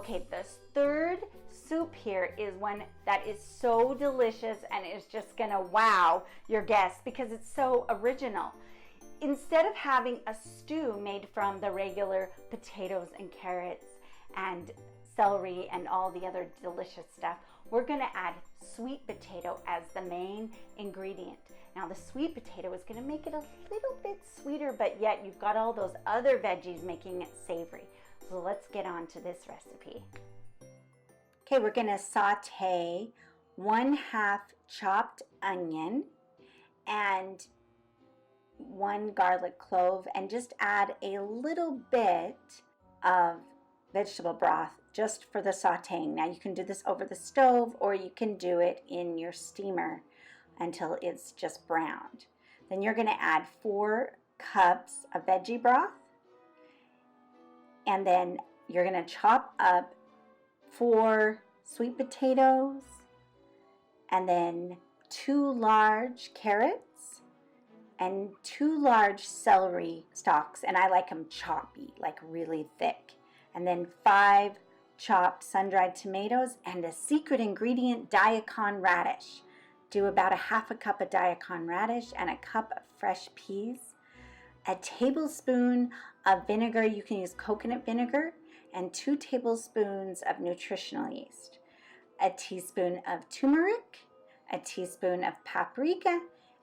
Okay, this third soup here is one that is so delicious and is just gonna wow your guests because it's so original. Instead of having a stew made from the regular potatoes and carrots and celery and all the other delicious stuff, we're gonna add sweet potato as the main ingredient. Now the sweet potato is gonna make it a little bit sweeter, but yet you've got all those other veggies making it savory. So let's get on to this recipe. Okay, we're gonna saute 1/2 chopped onion and 1 garlic clove, and just add a little bit of vegetable broth just for the sauteing. Now you can do this over the stove or you can do it in your steamer until it's just browned. Then you're going to add 4 cups of veggie broth, and then you're going to chop up 4 sweet potatoes, and then 2 large carrots and 2 large celery stalks, and I like them choppy, like really thick. And then 5 chopped sun-dried tomatoes and a secret ingredient, diakon radish. Do about 1/2 cup of diakon radish and a cup of fresh peas. A tablespoon of vinegar, you can use coconut vinegar, and 2 tablespoons of nutritional yeast. A teaspoon of turmeric, a teaspoon of paprika,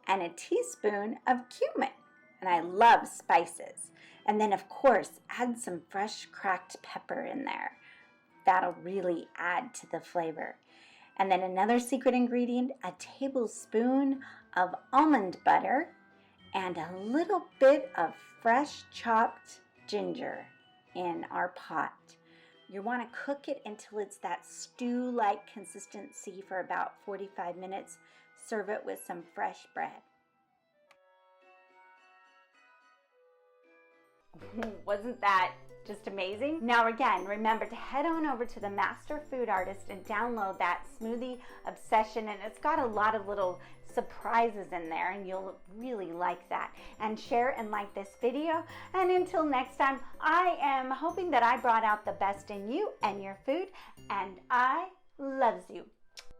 and a teaspoon of cumin. And I love spices. And then of course, add some fresh cracked pepper in there. That'll really add to the flavor. And then another secret ingredient, a tablespoon of almond butter and a little bit of fresh chopped ginger in our pot. You want to cook it until it's that stew-like consistency for about 45 minutes. Serve it with some fresh bread. Wasn't that just amazing? Now again, remember to head on over to the Master Food Artist and download that Smoothie Obsession, and it's got a lot of little surprises in there and you'll really like that. And share and like this video, and until next time, I am hoping that I brought out the best in you and your food, and I loves you.